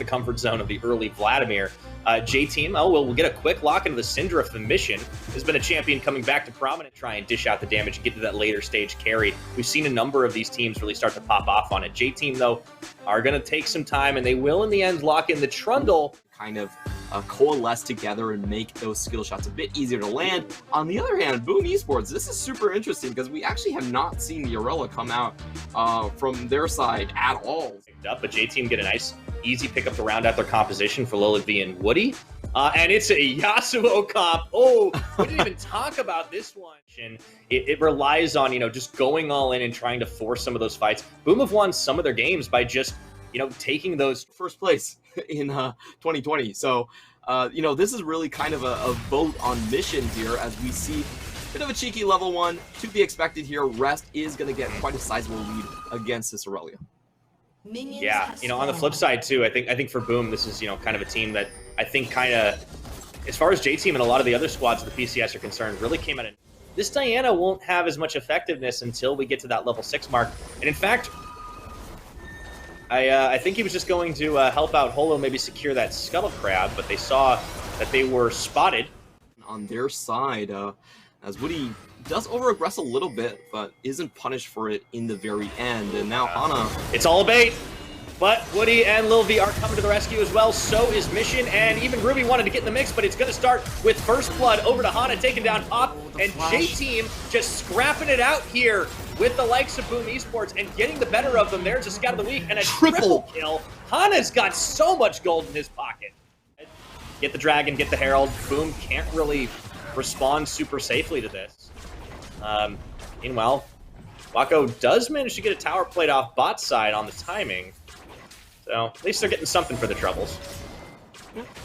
the comfort zone of the early Vladimir. J-Team, we'll get a quick lock into the Syndra of the mission. Has been a champion coming back to prominent, try and dish out the damage and get to that later stage carry. We've seen a number of these teams really start to pop off on it. J-Team, though, are going to take some time, and they will, in the end, lock in the Trundle. Kind of coalesce together and make those skill shots a bit easier to land. On the other hand, Boom Esports, this is super interesting because we actually have not seen the Arella come out from their side at all. Up, but J-Team get a nice, easy pickup to round out their composition for Lilith V and Woody. And it's a Yasuo comp. Oh, we didn't even talk about this one. It relies on, just going all in and trying to force some of those fights. Boom have won some of their games by just, taking those first place in 2020. So, this is really kind of a vote on mission here as we see a bit of a cheeky level 1 to be expected here. Rest is going to get quite a sizable lead against this Aurelia. Yeah, on the flip side too, I think for Boom, this is, kind of a team that I think kind of, as far as J-Team and a lot of the other squads of the PCS are concerned, really came out. This Diana won't have as much effectiveness until we get to that level 6 mark. And in fact, I think he was just going to help out Holo maybe secure that Scuttle Crab, but they saw that they were spotted. On their side, as Woody does over-aggress a little bit, but isn't punished for it in the very end. And now Hana... It's all a bait, but Woody and Lil V are coming to the rescue as well. So is Mission, and even Ruby wanted to get in the mix, but it's going to start with First Blood over to Hana, taking down Pop, and J-Team just scrapping it out here with the likes of Boom Esports and getting the better of them. There's a Scout of the Week and a triple kill. Hana's got so much gold in his pocket. Get the Dragon, get the Herald. Boom can't really respond super safely to this. Meanwhile, Wako does manage to get a tower plate off bot side on the timing. So at least they're getting something for the troubles.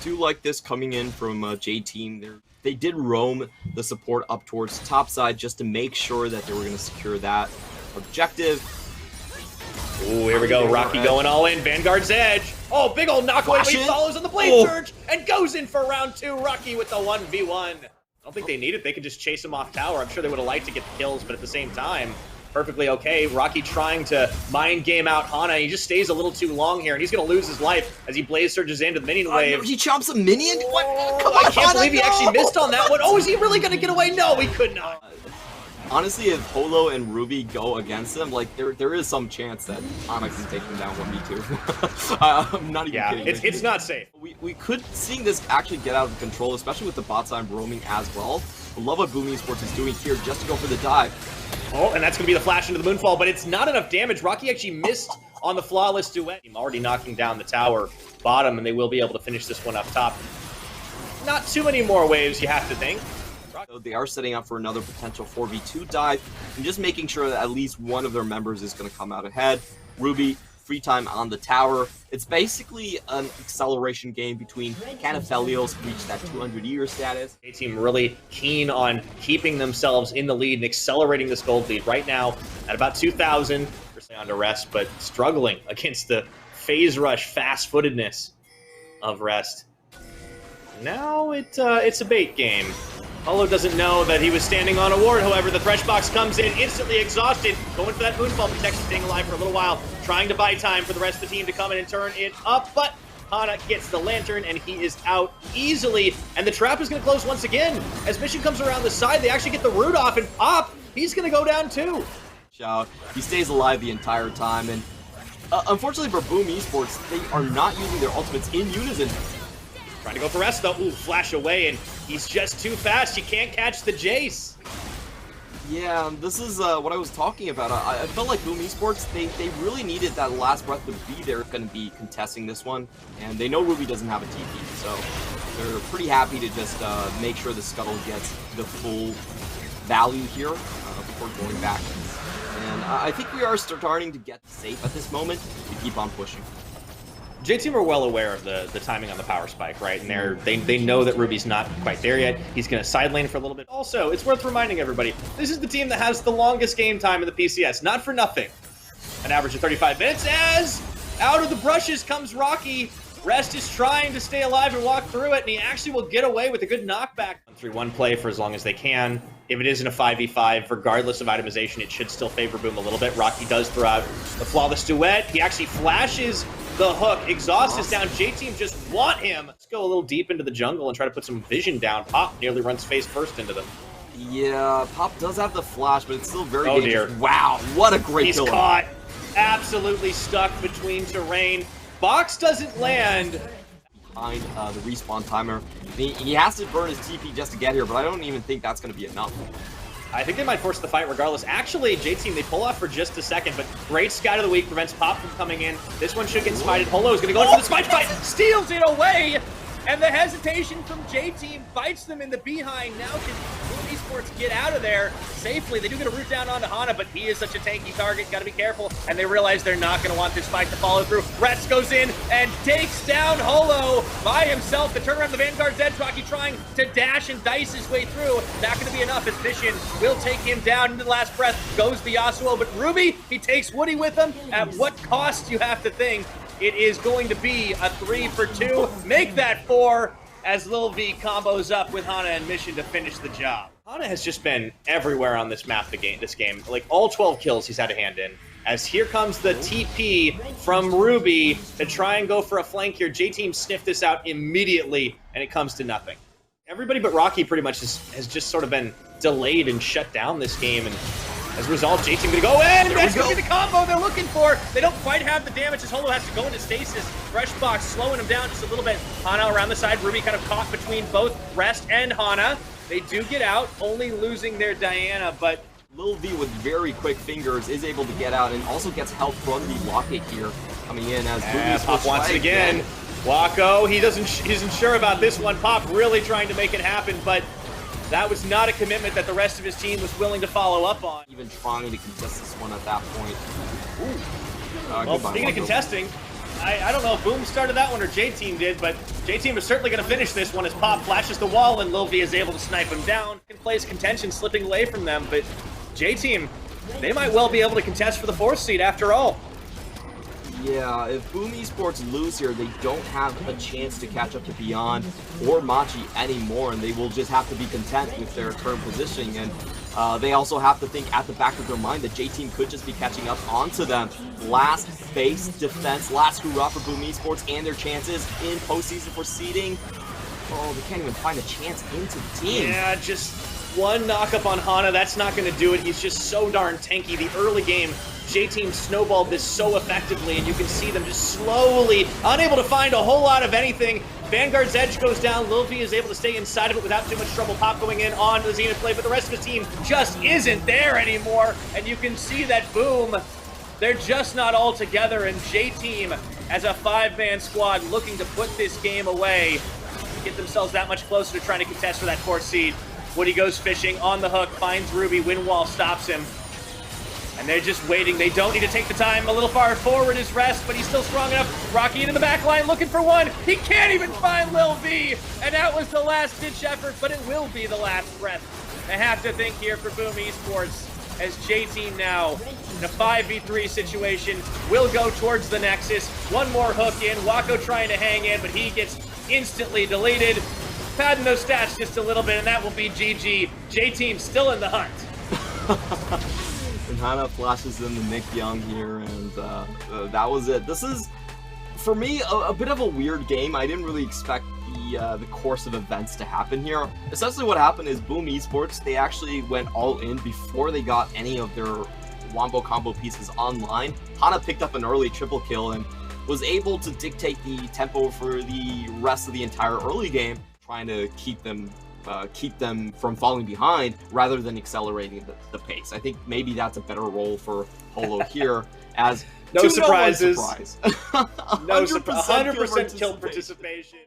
Do like this coming in from J-Team. They did roam the support up towards top side just to make sure that they were going to secure that objective. Oh, here we go. Rocky going all in. Vanguard's Edge. Oh, big old knockaway. He follows on the Blade Surge and goes in for round 2. Rocky with the 1v1. I don't think they need it. They could just chase him off tower. I'm sure they would have liked to get the kills, but at the same time, perfectly okay. Rocky trying to mind game out Hana. He just stays a little too long here, and he's going to lose his life as he blaze surges into the minion wave. He chomps a minion? What? Come on, I can't believe he actually missed on that one. Oh, is he really going to get away? No, he could not. Honestly, if Holo and Ruby go against him, like there is some chance that Hana can take him down 1v2. I'm not even kidding. It's not safe. We could see this actually get out of control, especially with the bot side roaming as well. I love what Boom Esports is doing here just to go for the dive. Oh, and that's going to be the flash into the Moonfall, but it's not enough damage. Rocky actually missed on the flawless duet. Already knocking down the tower bottom, and they will be able to finish this one up top. Not too many more waves, you have to think. So they are setting up for another potential 4v2 dive and just making sure that at least one of their members is going to come out ahead. Ruby, free time on the tower. It's basically an acceleration game between can Aphelios reach that 200-year status. J-Team really keen on keeping themselves in the lead and accelerating this gold lead right now at about 2,000. They're on to Rest, but struggling against the phase rush fast-footedness of Rest. Now it's a bait game. Holo doesn't know that he was standing on a ward, however, the Thresh Box comes in, instantly exhausted, going for that Moonfall protection, staying alive for a little while, trying to buy time for the rest of the team to come in and turn it up, but Hana gets the Lantern, and he is out easily, and the trap is going to close once again. As Mission comes around the side, they actually get the root off, and Pop, he's going to go down too. He stays alive the entire time, and unfortunately for Boom Esports, they are not using their ultimates in unison. Trying to go for Rest, though. Ooh, flash away, and he's just too fast. You can't catch the Jace. Yeah, this is what I was talking about. I felt like Boom Esports, they really needed that last breath to be there. Going to be contesting this one, and they know Ruby doesn't have a TP, so they're pretty happy to just make sure the Scuttle gets the full value here before going back. And I think we are starting to get safe at this moment to keep on pushing. J-Team are well aware of the timing on the power spike, right? And they know that Ruby's not quite there yet. He's going to side lane for a little bit. Also, it's worth reminding everybody, this is the team that has the longest game time in the PCS. Not for nothing. An average of 35 minutes as out of the brushes comes Rocky. Rest is trying to stay alive and walk through it, and he actually will get away with a good knockback. 3-1 play for as long as they can. If it isn't a 5v5, regardless of itemization, it should still favor Boom a little bit. Rocky does throw out the flawless duet. He actually flashes the hook. Exhaust is down. J-Team just want him. Let's go a little deep into the jungle and try to put some vision down. Pop nearly runs face first into them. Yeah, Pop does have the flash, but it's still very Dear. dangerous. Wow, what a great He's kill. caught. Absolutely stuck between terrain. Box doesn't land. Behind the respawn timer. He has to burn his TP just to get here, but I don't even think that's going to be enough. I think they might force the fight regardless. Actually, J-Team, they pull off for just a second, but great Scout of the Week prevents Pop from coming in. This one should get smited. Holo is going to go in for the smite fight. Steals it away, and the hesitation from J-Team bites them in the behind. Now can Boom Esports get out of there safely? They do get a root down onto Hana, but he is such a tanky target. Got to be careful, and they realize they're not going to want this fight to follow through. Rest goes in and takes down Holo by himself. The turnaround, the Vanguard's edge. Rocky trying to dash and dice his way through. Not going to be enough as Vision will take him down. Into the last breath goes the Yasuo, but Ruby, he takes Woody with him. At what cost, you have to think? It is going to be a 3 for 2. Make that 4 as Lil V combos up with Hana and Mission to finish the job. Hana has just been everywhere on this map this game. Like, all 12 kills he's had a hand in. As here comes the TP from Ruby to try and go for a flank here. J-Team sniffed this out immediately, and it comes to nothing. Everybody but Rocky pretty much has just sort of been delayed and shut down this game, and as a result, J-Team gonna go in! That's gonna be the combo they're looking for! They don't quite have the damage as Holo has to go into stasis. Fresh box slowing him down just a little bit. Hana around the side. Ruby kind of caught between both Rest and Hana. They do get out, only losing their Diana, but Lil V with very quick fingers is able to get out and also gets help from the Locket here coming in as Pop wants it again. Wako, he isn't sure about this one. Pop really trying to make it happen, but that was not a commitment that the rest of his team was willing to follow up on. Even trying to contest this one at that point. Well, speaking of contesting, I don't know if Boom started that one or J-Team did, but J-Team is certainly going to finish this one as Pop flashes the wall and Lil V is able to snipe him down. In place contention slipping away from them, but J-Team, they might well be able to contest for the 4th seed after all. Yeah, if Boom Esports lose here, they don't have a chance to catch up to Beyond or Machi anymore, and they will just have to be content with their current positioning. And they also have to think at the back of their mind that J-Team could just be catching up onto them. Last base defense, last hurrah for Boom Esports and their chances in postseason for seeding. Oh, they can't even find a chance into the team. Yeah, just one knock-up on Hana, that's not going to do it. He's just so darn tanky. The early game, J-Team snowballed this so effectively, and you can see them just slowly unable to find a whole lot of anything. Vanguard's edge goes down. Lil V is able to stay inside of it without too much trouble. Pop going in on the Zenith play, but the rest of his team just isn't there anymore. And you can see that Boom, they're just not all together, and J-Team as a 5-man squad looking to put this game away, get themselves that much closer to trying to contest for that 4th seed. Woody goes fishing on the hook, finds Ruby, Windwall stops him. And they're just waiting. They don't need to take the time. A little far forward is Rest, but he's still strong enough. Rocky into the back line looking for one. He can't even find Lil V. And that was the last-ditch effort, but it will be the last breath. I have to think here for Boom Esports as J-Team now in a 5v3 situation will go towards the Nexus. One more hook in. Wako trying to hang in, but he gets instantly deleted. Padding those stats just a little bit, and that will be GG. J-Team still in the hunt. And Hana flashes in the Nick Young here, and that was it. This is, for me, a bit of a weird game. I didn't really expect the course of events to happen here. Essentially what happened is Boom Esports, they actually went all in before they got any of their Wombo combo pieces online. Hana picked up an early triple kill and was able to dictate the tempo for the rest of the entire early game, trying to keep them from falling behind rather than accelerating the pace. I think maybe that's a better role for Holo here as no surprises. surprise. No 100% kill participation.